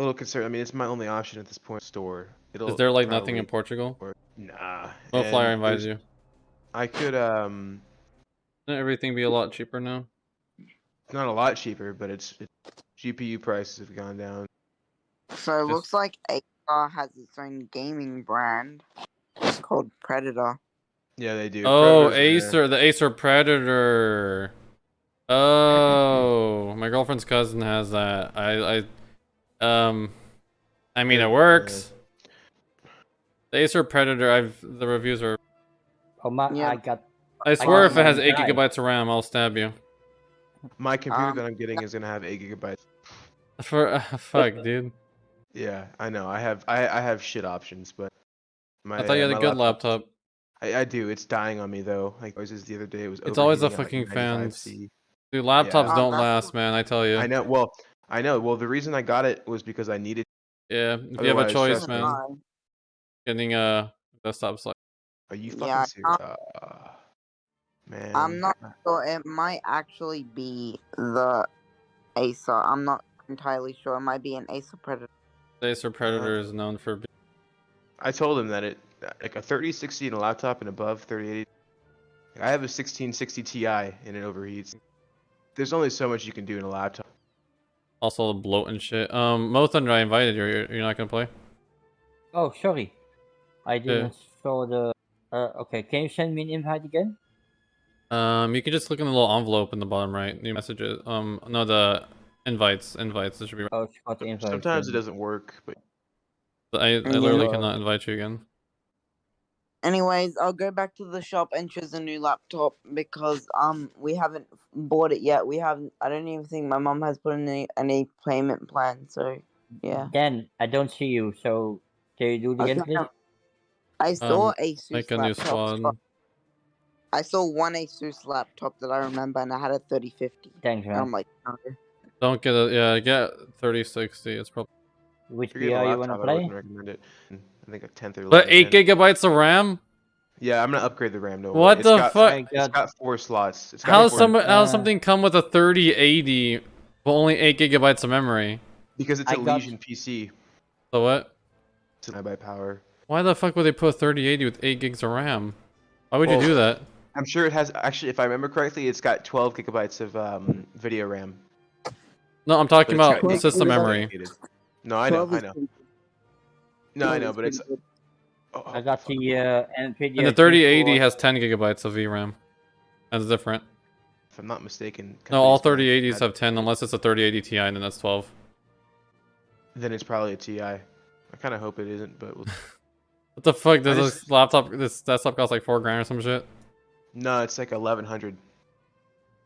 little concerned. I mean, it's my only option at this point. Store. Is there like nothing in Portugal? Nah. No flyer invited you. I could Shouldn't everything be a lot cheaper now? It's not a lot cheaper, but it's GPU prices have gone down. So it looks like Acer has its own gaming brand. It's called Predator. Yeah, they do. Oh, Acer, the Acer Predator. Oh, my girlfriend's cousin has that. I mean, it works. The Acer Predator, the reviews are. Oh my, Yeah. I swear, if it has 8 gigabytes of RAM, I'll stab you. My computer that I'm getting is gonna have 8 gigabytes. Fuck, dude. Yeah, I know. I have shit options, but I thought you had a good laptop. I do. It's dying on me though. Like I was just the other day, it was. It's always the overheating at, fucking like, fans. 95C. Dude, laptops Yeah. don't last, man. I tell you. I know. Well, I know. Well, the reason I got it was because I needed. Yeah, if you have a Otherwise, choice, trust me. man. Getting a desktop slide. Are you fucking Yeah, serious? Man. I'm not sure. It might actually be the Acer. I'm not entirely sure. It might be an Acer Predator. The Acer Predator is known for. I told him that like a 3060 in a laptop and above 3080. I have a 1660 Ti and it overheats. There's only so much you can do in a laptop. Also the bloat and shit. Mo Thunder, I invited you. You're not gonna play? Oh, sorry. I didn't saw the... okay, can you send me an invite again? You can just click on the little envelope in the bottom right. New messages. No, the invites. Invites. This should be right. Oh, it's got the invite. Sometimes it doesn't work, but I literally cannot invite you again. Anyways, I'll go back to the shop and choose a new laptop because we haven't bought it yet. I don't even think my mom has put in any payment plan. So yeah. Dan, I don't see you. So can you do it again, please? I saw Asus Make a new squad. I saw one Asus laptop that I remember, and I had a 3050. Thanks, man. And I'm like, no. Don't get it. Yeah, get 3060. It's probably. Which if you're getting VR a you wanna laptop, I play? wouldn't recommend it. I think a 10th or 11th. But 8 gigabytes of RAM? Yeah, I'm gonna upgrade the RAM. No, What the fuck? It's got 4 slots. It's got How something come with a 3080 but only 8 gigabytes of memory? Because it's a Legion PC. So what? It's an by power. Why the fuck would they put a 3080 with 8 gigs of RAM? Why would you do that? I'm sure it has. Actually, if I remember correctly, it's got 12 gigabytes of video RAM. No, I'm talking about system memory. No, I know. No, I know, but it's. I got the NVIDIA. And the 3080 has 10 gigabytes of VRAM. That's different. If I'm not mistaken. No, all 3080s have 10 unless it's a 3080 Ti, and then that's 12. Then it's probably a Ti. I kind of hope it isn't, but. We'll... What the fuck? Does this desktop cost like $4 grand or some shit? No, it's like 1100.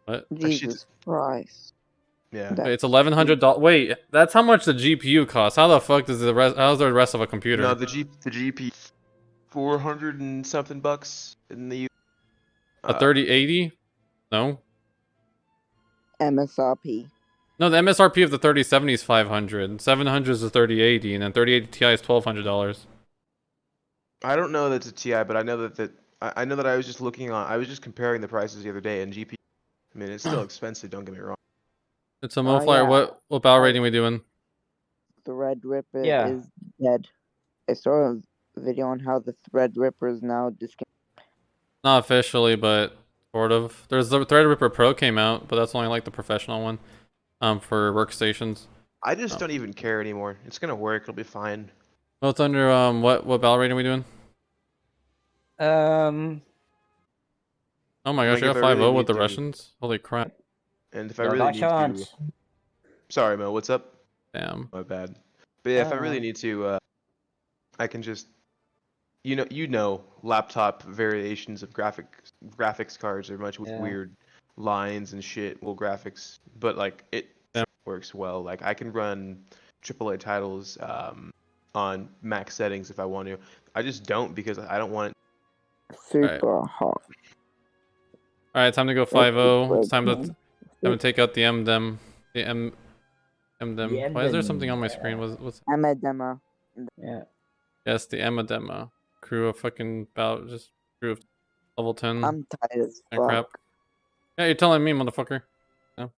What? Jesus Christ. Yeah. Wait, it's $1,100. Wait, that's how much the GPU costs. How the fuck does the rest? How's the rest of a computer? No, the GPU, 400 and something bucks in the. A 3080? No. MSRP. No, the MSRP of the 3070 is $500. 700 is the 3080, and then 3080 Ti is $1,200. I don't know that's a Ti, but I know that I know that I was just looking on. I was just comparing the prices the other day, and GPU. I mean, it's still expensive. Don't get me wrong. It's a MoFlyer. Yeah. What battle rating we doing? Thread Ripper is dead. I saw a video on how the Thread Ripper is now discontinued. Not officially, but sort of. There's the Threadripper Pro came out, but that's only like the professional one, for workstations. I just don't even care anymore. It's gonna work. It'll be fine. Well, it's under what battle rating are we doing? Um. Oh my gosh, you got 5-0 with the Russians. Holy crap! And if I really need to, sorry Mo, what's up? Damn. My bad. But yeah, if I really need to, I can just, you know, laptop variations of graphics cards are much with weird lines and shit. Well, graphics, but like it works well. Like I can run AAA titles on max settings if I want to. I just don't because I don't want it. Super hot. All right, time to go 5-0. It's time to take out the MDEM. The MDEM. Why is there something on my screen? What's MDEM? Yeah. Yes, the MDEM. Crew of fucking just crew of level 10. I'm tired as fuck. Crap. Yeah, you're telling me, motherfucker. No,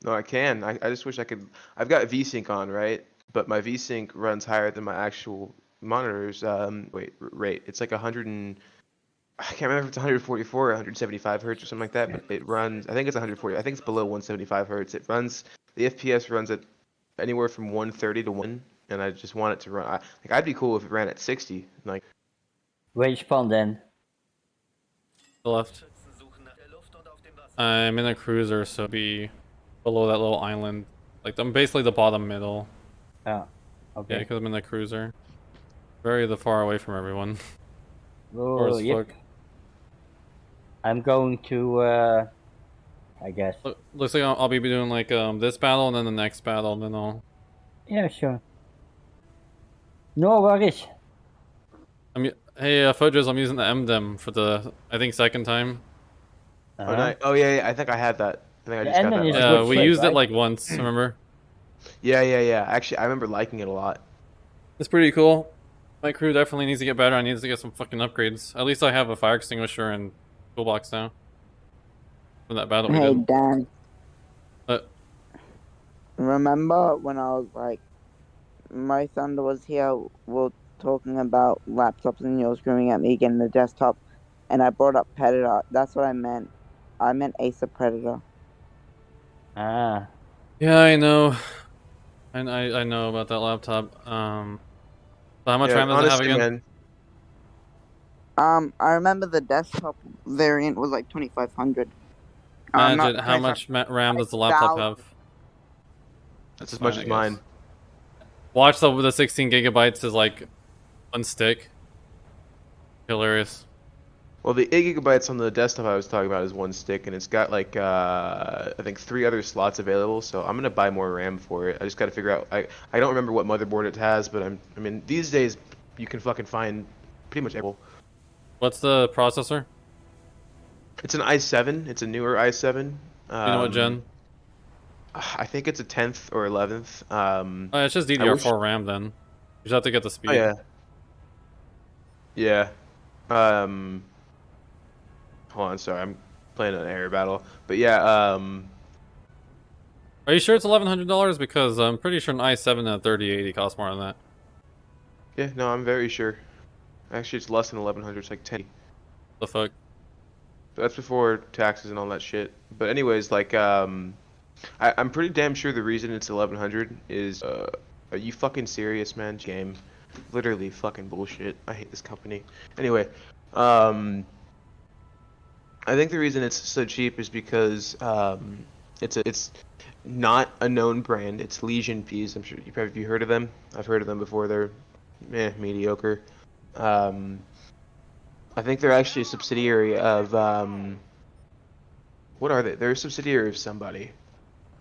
I can. I just wish I could. I've got VSync on, right? but my VSync runs higher than my actual monitor's rate. It's like 100 and I can't remember if it's 144 or 175 hertz or something like that, but it runs. I think it's 140. I think it's below 175 hertz. It runs. The FPS runs at anywhere from 130 to 1, and I just want it to run. Like I'd be cool if it ran at 60. Like. Which spawn then? The left. I'm in a cruiser, so it'd be below that little island. Like I'm basically the bottom middle. Oh, okay. Yeah, because I'm in the cruiser. Very far away from everyone. Oh, yep. I'm going to, I guess. Looks like I'll be doing like this battle and then the next battle, and then I'll. Yeah, sure. No worries. Hey, Fudges, I'm using the MDEM for the, I think, second time. Oh, nice. Oh yeah, I think I had that. I think I just got that. Yeah, we used it like once, remember? Yeah. Actually, I remember liking it a lot. It's pretty cool. My crew definitely needs to get better. I need to get some fucking upgrades. At least I have a fire extinguisher and toolbox now. From that battle we did. Hey, Dan. What? Remember when I was like, my Thunder was here, we're talking about laptops and you were screaming at me getting the desktop, and I brought up Predator. That's what I meant. I meant Acer Predator. Ah. Yeah, I know. I know about that laptop. So how much RAM does it have again? Man, I remember the desktop variant was like 2500. Imagine how much RAM does the laptop have? That's as much as mine. Watch the 16 gigabytes is like one stick. Hilarious. Well, the 8 gigabytes on the desktop I was talking about is one stick, and it's got like I think 3 other slots available. So I'm gonna buy more RAM for it. I just gotta figure out. I don't remember what motherboard it has, but I mean these days you can fucking find pretty much everything. What's the processor? It's an i7. It's a newer i7. Do you know what gen? I think it's a 10th or 11th. Oh, it's just DDR4 RAM then. You just have to get the speed. Oh, yeah. Hold on, sorry, I'm playing an air battle. But yeah, Are you sure it's $1,100? Because I'm pretty sure an i7 and a 3080 costs more than that. Yeah, no, I'm very sure. Actually, it's less than 1,100. It's like 10. The fuck? That's before taxes and all that shit. But anyways, like, I'm pretty damn sure the reason it's 1,100 is, are you fucking serious, man? Game, literally fucking bullshit. I hate this company. Anyway, I think the reason it's so cheap is because it's not a known brand. It's Legion Peas. I'm sure have you heard of them? I've heard of them before. They're mediocre. I think they're actually a subsidiary of what are they? They're a subsidiary of somebody.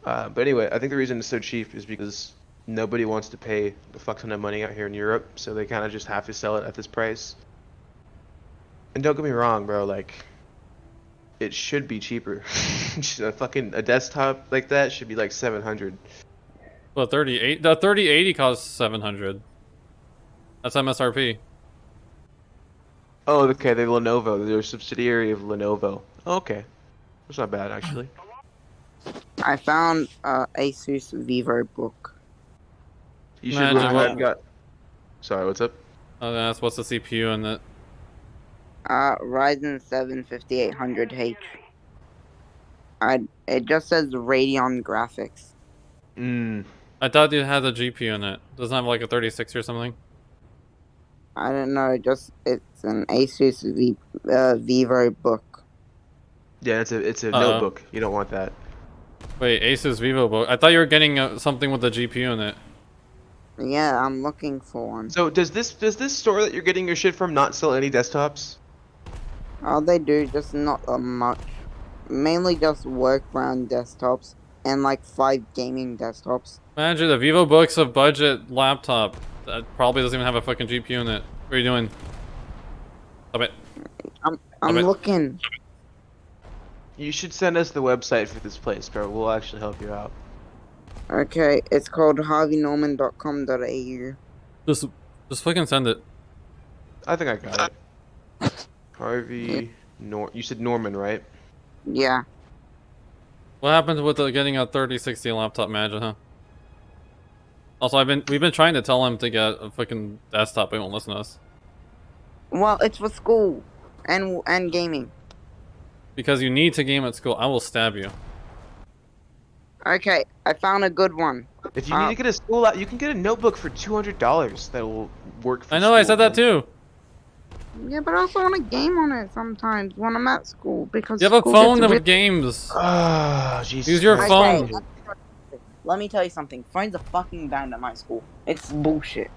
But anyway, I think the reason it's so cheap is because nobody wants to pay a fuck ton of money out here in Europe, so they kind of just have to sell it at this price. And don't get me wrong, bro, like, it should be cheaper. a desktop like that should be like 700. Well, the 3080 costs 700. That's MSRP. Oh, okay, they're Lenovo. They're a subsidiary of Lenovo. Oh, okay. That's not bad, actually. I found Asus VivoBook. You should look at that. Sorry, what's up? I was gonna ask what's the CPU in it. Ryzen 7 5800H. It just says Radeon graphics. I thought it had a GPU in it. Doesn't have like a 36 or something? I don't know, it's an Asus VivoBook. Yeah, it's a notebook. You don't want that. Wait, Asus VivoBook. I thought you were getting something with the GPU in it. Yeah, I'm looking for one. So does this store that you're getting your shit from not sell any desktops? Oh, they do, just not much. Mainly just work brand desktops and like 5 gaming desktops. Imagine the VivoBook's a budget laptop that probably doesn't even have a fucking GPU in it. What are you doing? Stop it. I'm looking. You should send us the website for this place, bro. We'll actually help you out. Okay, it's called harveynorman.com.au. Just fucking send it. I think I got it. Harvey you said Norman, right? Yeah. What happened with getting a 3060 laptop, imagine, huh? Also, we've been trying to tell him to get a fucking desktop, but he won't listen to us. Well, it's for school and gaming. Because you need to game at school. I will stab you. Okay, I found a good one. If you need to get a school out, you can get a notebook for $200 that will work for I know, school, I said that man. too. Yeah, but I also want to game on it sometimes when I'm at school because You have a school phone gets with games. Ah, Jesus. Use your Christ. phone. Okay, let me tell you something. Phones are fucking banned at my school. It's bullshit.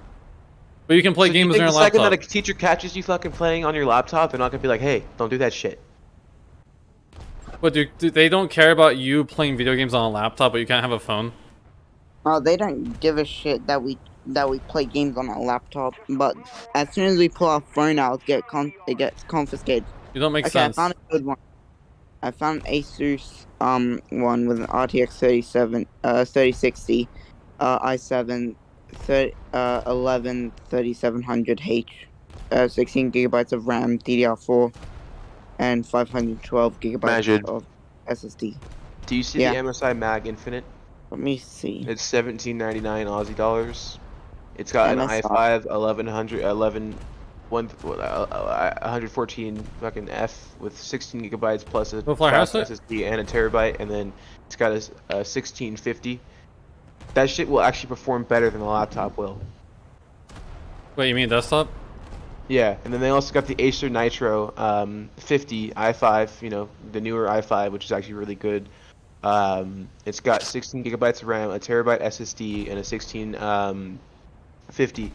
But you can play So games you on think your the second laptop. that a teacher catches you fucking playing on your laptop, they're not gonna be like, "Hey, don't do that shit." But they don't care about you playing video games on a laptop, but you can't have a phone? Oh, they don't give a shit that we play games on our laptop. But as soon as we pull our phone out, it gets confiscated. You don't make Okay, sense. I found a good one. I found an Asus one with an RTX 3060 i7 11 3700H 16 gigabytes of RAM DDR4 and 512 gigabytes Majid. of SSD. Do you see Yeah. the MSI Mag Infinite? Let me see. It's $17.99 Aussie dollars. It's got an MSI. i5 114 fucking F with 16 gigabytes plus a Go fly fast house it? SSD and a terabyte, and then it's got a 1650. That shit will actually perform better than the laptop will. Wait, you mean desktop? Yeah, and then they also got the Acer Nitro 50 i5, you know, the newer i5, which is actually really good. It's got 16 gigabytes of RAM, a terabyte SSD, and a 1650.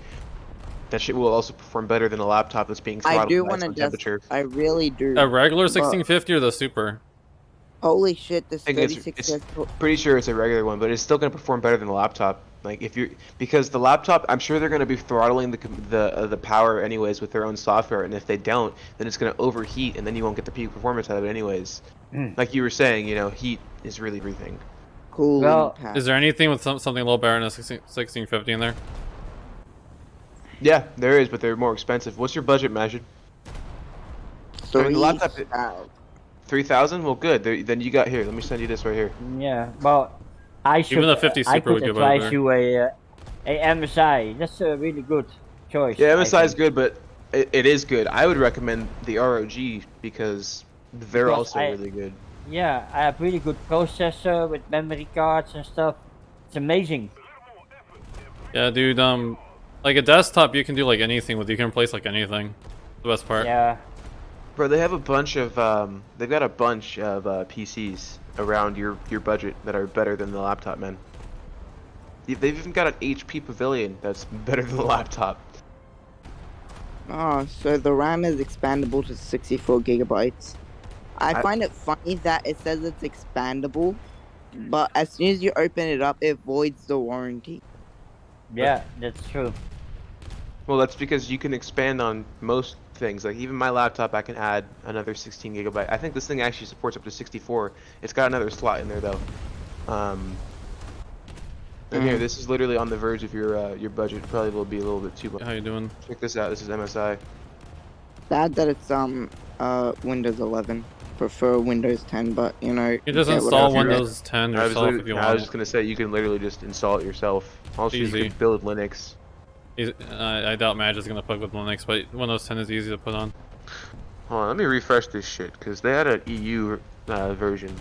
That shit will also perform better than a laptop that's being I throttled do by want to some just. temperature. I really do. A regular But- 1650 or the super? Holy shit! This I think 36. it's pretty sure it's a regular one, but it's still going to perform better than the laptop. Like because the laptop, I'm sure they're going to be throttling the power anyways with their own software, and if they don't, then it's going to overheat, and then you won't get the peak performance out of it anyways. Like you were saying, you know, heat is really everything. Cool. Well, Is there anything with something a little better than a 1650 in there? Yeah, there is, but they're more expensive. What's your budget, Majid? I mean, the laptop. 3,000? Well, good. Then you got here. Let me send you this right here. Yeah, well, I should. Even the 50 I Super would could give out advise you a MSI. That's a really good choice. Yeah, I MSI is think. good, but it is good. I would recommend the ROG because they're Because also really good. Yeah, I have really good processor with memory cards and stuff. It's amazing. Yeah, dude, like a desktop you can do like anything with. You can replace like anything. The best part. Yeah. Bro, they have a bunch of they've got a bunch of PCs around your budget that are better than the laptop, man. They've even got an HP Pavilion that's better than the laptop. Oh, so the RAM is expandable to 64 gigabytes. I find it funny that it says it's expandable, but as soon as you open it up, it voids the warranty. Yeah, that's true. Well, that's because you can expand on most things. Like even my laptop, I can add another 16 gigabyte. I think this thing actually supports up to 64. It's got another slot in there though. And here, this is literally on the verge of your budget. Probably will be a little bit too much. How you doing? Check this out. This is MSI. Sad that it's Windows 11. Prefer Windows 10, but you know. You just get install whatever. Windows 10 yourself if you I was want. just gonna say you can literally just install it yourself. Also, Easy. you can build Linux. I doubt Madge is gonna plug with Linux, but Windows 10 is easy to put on. Hold on, let me refresh this shit because they had an EU version.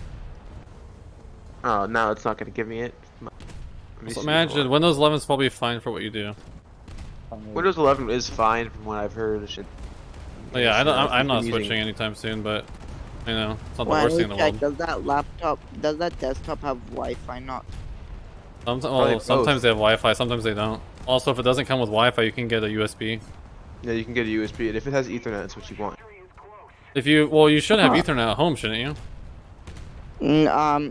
Oh, now it's not gonna give me it. So imagine Windows 11 is probably fine for what you do. Windows 11 is fine from what I've heard. It should. But yeah, I'm not using- switching anytime soon, but you know, it's not the Well, worst thing in the check, world. does that desktop have Wi-Fi? Not. Probably Sometimes both. they have Wi-Fi, sometimes they don't. Also, if it doesn't come with Wi-Fi, you can get a USB. Yeah, you can get a USB, and if it has Ethernet, that's what you want. You should have Huh. Ethernet at home, shouldn't you?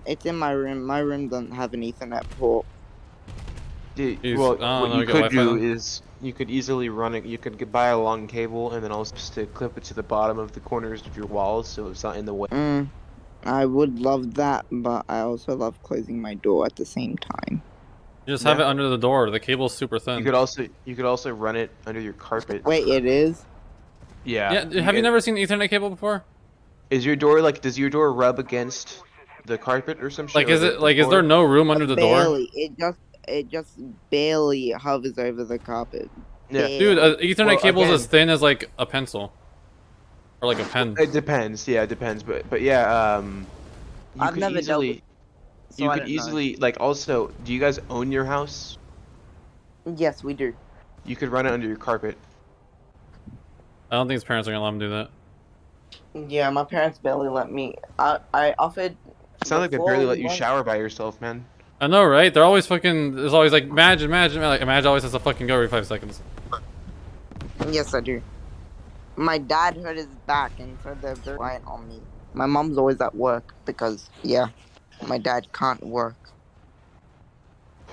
It's in my room. My room doesn't have an Ethernet port. Dude, Use- well, I don't what know, you get could Wi-Fi do then. is you could easily run it. You could buy a long cable and then also just to clip it to the bottom of the corners of your walls so it's not in the way. I would love that, but I also love closing my door at the same time. You just have it Yeah. under the door. The cable's super thin. You could also run it under your carpet. Wait, it is? Yeah. Yeah, have you never seen the Ethernet cable before? Is your door does your door rub against the carpet or some shit? Like, or is the it like, is floor? there no room under the door? Barely. it just barely hovers over the carpet. Yeah. Dude, Barely. Ethernet Well, cable's again- as thin as like a pencil. Or like a pen. It depends. Yeah, it depends. But yeah, you I've could never dealt easily with, so you I could don't know. easily like also. Do you guys own your house? Yes, we do. You could run it under your carpet. I don't think his parents are gonna let him do that. Yeah, my parents barely let me. I offered. It sounds like they before barely we let you went- shower by yourself, man. I know, right? They're always fucking. There's always like, Madge, like, Madge always has to fucking go every 5 seconds. Yes, I do. My dad hurt his back, and so they're reliant on me. My mom's always at work because, yeah, my dad can't work.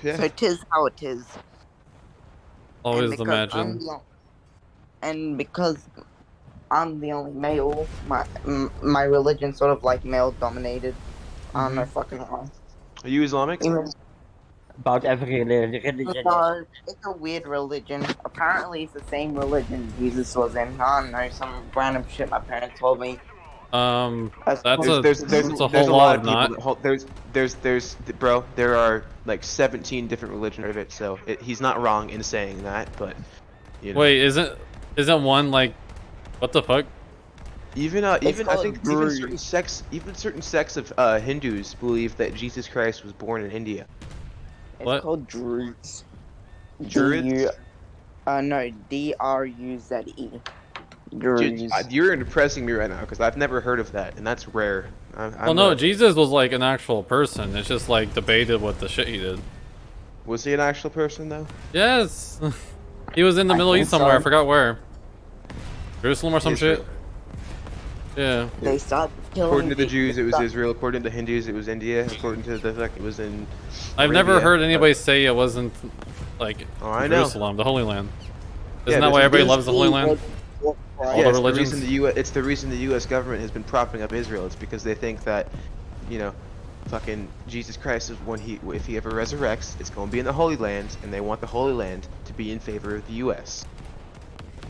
Yeah. So 'tis how it is. Always And because imagine. and because I'm the only male, my religion sort of like male dominated. I don't know fucking why. Are you Islamic? Even About every religion. no, it's a weird religion. Apparently, it's the same religion Jesus was in. I don't know, some random shit my parents told me. That's There's- a There's that's a a whole lot lot of of people. not. That hold, bro. There are like 17 different religions of it. So he's not wrong in saying that, but you know. Wait, isn't one like, what the fuck? Even I called think Druid. even certain sects of Hindus believe that Jesus Christ was born in India. It's What? called Druze. Druids? No, D-R-U-Z-E. Dude, Druze. you're impressing me right now because I've never heard of that, and that's rare. Well, no, Jesus was like an actual person. It's just like debated what the shit he did. Was he an actual person though? Yes, he was in the I Middle think East somewhere. so. I forgot where. Jerusalem or some Israel. shit. Yeah. They started killing According to the people. Jews, it was Israel. According to the Hindus, it was India. According to the it was in. I've never Arabia, heard but- anybody say it wasn't like Oh, I know. Jerusalem, the Holy Land. Yeah, Isn't that there's why a- everybody there's- loves the Holy Land? Yeah, the it's religions? it's the reason the U.S. government has been propping up Israel. It's because they think that, you know, fucking Jesus Christ is if he ever resurrects, it's going to be in the Holy Land, and they want the Holy Land to be in favor of the U.S.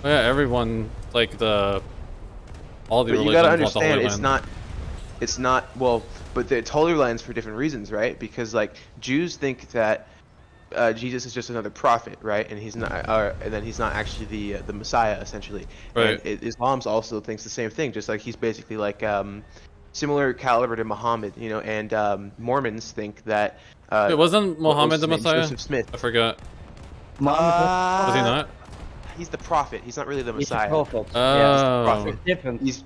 Yeah, everyone like all the But you religions gotta want the understand, Holy it's Land. not well, but it's Holy Lands for different reasons, right? Because like Jews think that Jesus is just another prophet, right? And he's not, and then he's not actually the Messiah, essentially. Right. And Islam's also thinks the same thing, just like he's basically like similar caliber to Muhammad, you know. And Mormons think that. Wait, wasn't what was Muhammad his the name? Messiah? Joseph Smith. I forgot. Muhammad Was he not? He's the prophet. He's not really the is a Messiah. prophet. Oh. prophet. It's different.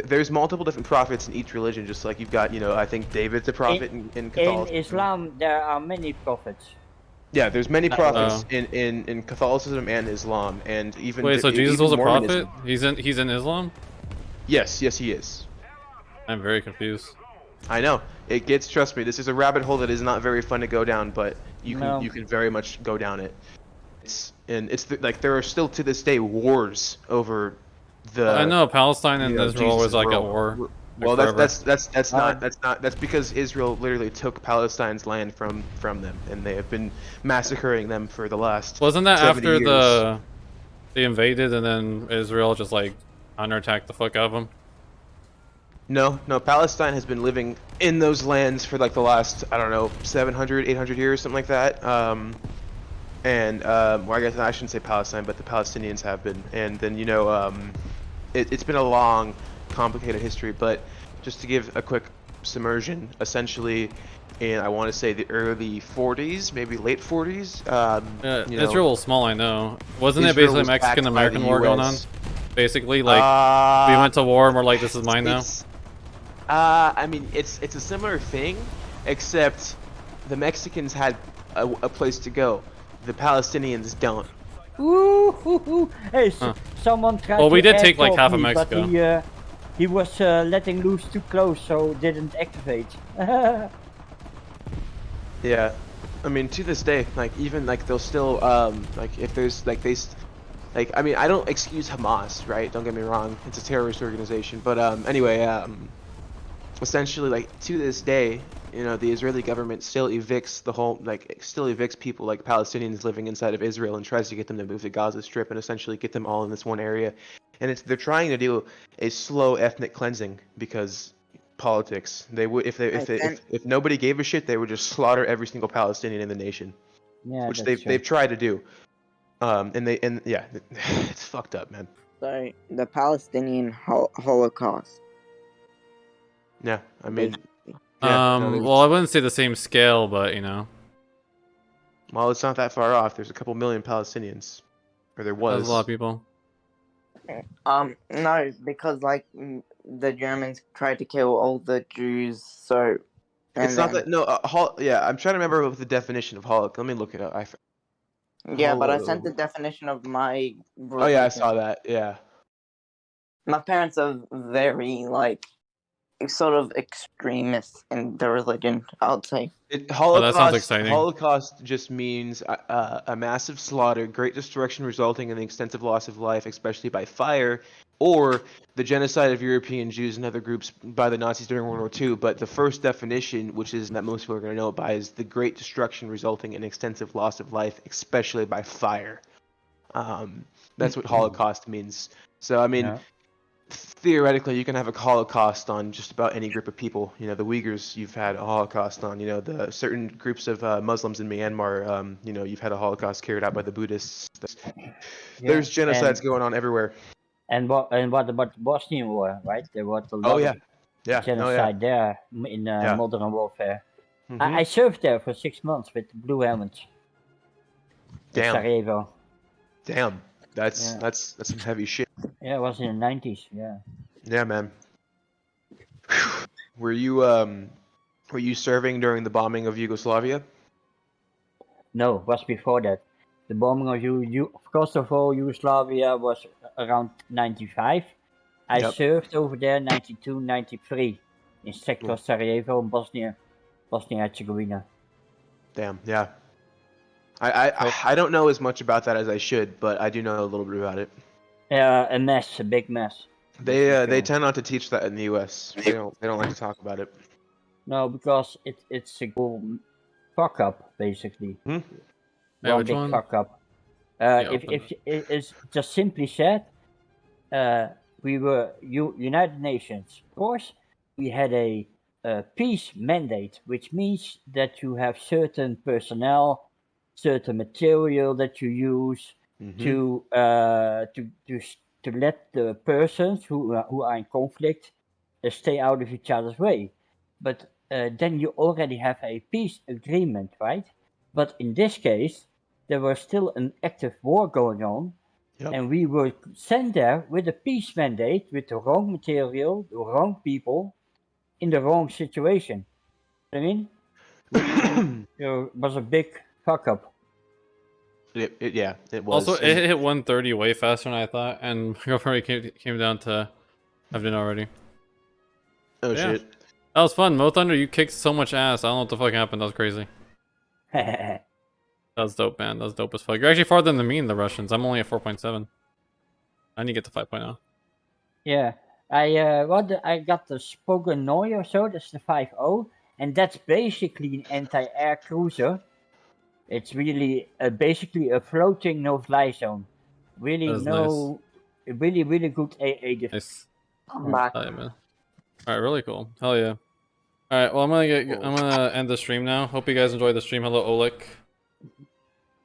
There's multiple different prophets in each religion, just like you've got, you know, I think David's a prophet in In Catholicism. Islam, there are many prophets. Yeah, there's many prophets Oh. in Catholicism and Islam, and even Wait, so Jesus even was a Mormonism. prophet? He's in Islam? Yes, he is. I'm very confused. I know. It gets. Trust me, this is a rabbit hole that is not very fun to go down, but you can very much go down it. Like there are still to this day wars over the. I know Palestine and you know, Israel was Jesus' like at world. war. Well, forever. that's because Israel literally took Palestine's land from them, and they have been massacring them for the last. Wasn't that 70 after years. they invaded and then Israel just like counterattacked the fuck out of them? No, Palestine has been living in those lands for like the last, I don't know, 700, 800 years, something like that. Well, I guess I shouldn't say Palestine, but the Palestinians have been. And then, you know, it's been a long, complicated history, but just to give a quick submersion, essentially, in, I want to say, the early 40s, maybe late 40s. Yeah, you know, Israel was small, I know. Wasn't it Israel basically was backed by Mexican-American the war going on? US. Basically, like, we went to war and we're like, this is mine now? I mean, it's a similar thing, except the Mexicans had a place to go. The Palestinians don't. Ooh. Hey, Huh. someone tried Well, to we did take, like, airdrop half of me, Mexico. But he was letting loose too close, so didn't activate. Yeah, I mean, to this day, like even like they'll still like if there's like I mean, I don't excuse Hamas, right? Don't get me wrong, it's a terrorist organization, but anyway, essentially, like to this day, you know, the Israeli government still evicts people like Palestinians living inside of Israel and tries to get them to move to Gaza Strip and essentially get them all in this one area, and they're trying to do a slow ethnic cleansing because politics. They would if nobody gave a shit, they would just slaughter every single Palestinian in the nation, Yeah, which that's true. they've tried to do. Yeah, it's fucked up, man. So the Palestinian Holocaust. Yeah, I mean, yeah, no, well, I wouldn't say the same scale, but you know, well, it's not that far off. There's a couple million Palestinians, or there was. there's a lot of people. No, because like the Germans tried to kill all the Jews, so. It's not that. No, yeah, I'm trying to remember what the definition of Holocaust. Let me look it up. Yeah, but I sent the definition of my. Oh yeah, I saw that. Yeah. My parents are very like, sort of extremists in their religion. I would say. Holocaust, that sounds exciting. Holocaust just means a massive slaughter, great destruction resulting in the extensive loss of life, especially by fire, or the genocide of European Jews and other groups by the Nazis during World War II. But the first definition, which is that most people are going to know it by, is the great destruction resulting in extensive loss of life, especially by fire. That's what Holocaust means. So, I mean, theoretically, you can have a Holocaust on just about any group of people. You know, the Uyghurs, you've had a Holocaust on. You know, the certain groups of Muslims in Myanmar, you know, you've had a Holocaust carried out by the Buddhists. There's genocides going on everywhere. And what about the Bosnian War, right? There was a lot of genocide there in modern warfare. I served there for 6 months with the Blue Helmets. In Sarajevo. Damn, that's some heavy shit. Yeah, it was in the 90s. Yeah. Yeah, man. Were you serving during the bombing of Yugoslavia? No, it was before that. The bombing of first of all, Yugoslavia was around 95. I served over there 92, 93 in sector Sarajevo, Bosnia Herzegovina. Damn, yeah. I don't know as much about that as I should, but I do know a little bit about it. Yeah, a big mess. They tend not to teach that in the U.S. They don't like to talk about it. No, because it's a fuck up basically. One big fuck up. If it's just simply said, we were United Nations. Of course, we had a peace mandate, which means that you have certain personnel, certain material that you use to let the persons who are in conflict stay out of each other's way. But then you already have a peace agreement, right? But in this case, there was still an active war going on, and we were sent there with a peace mandate, with the wrong material, the wrong people, in the wrong situation. I mean, it was a big fuck up. It was. Also, it hit 130 way faster than I thought, and already came down to have dinner already. Oh shit! That was fun. Mo Thunder, you kicked so much ass. I don't know what the fuck happened. That was crazy. That was dope, man. That was dope as fuck. You're actually farther than me and the Russians. I'm only at 4.7. I need to get to 5.0. Yeah, I got the Spogonoi or so. That's the 5.0, and that's basically an anti-air cruiser. It's really basically a floating no-fly zone. Really really good AA defense. Nice. Hell yeah, man. All right, really cool. Hell yeah. All right, well I'm gonna end the stream now. Hope you guys enjoyed the stream. Hello, Oleg.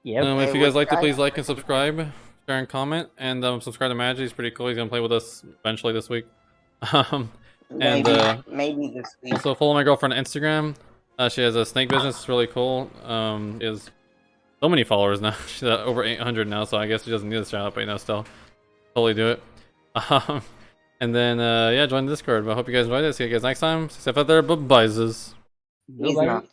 Yeah. If you guys liked it, please like and subscribe, share and comment, and subscribe to Magic. He's pretty cool. He's gonna play with us eventually this week. Maybe this week. Also follow my girlfriend on Instagram. She has a snake business. It's really cool. She has so many followers now. She's at over 800 now, so I guess she doesn't need this shout out, but still, totally do it. And then join the Discord. But I hope you guys enjoyed it. See you guys next time. Stay safe out there. Bye-bye. He's not.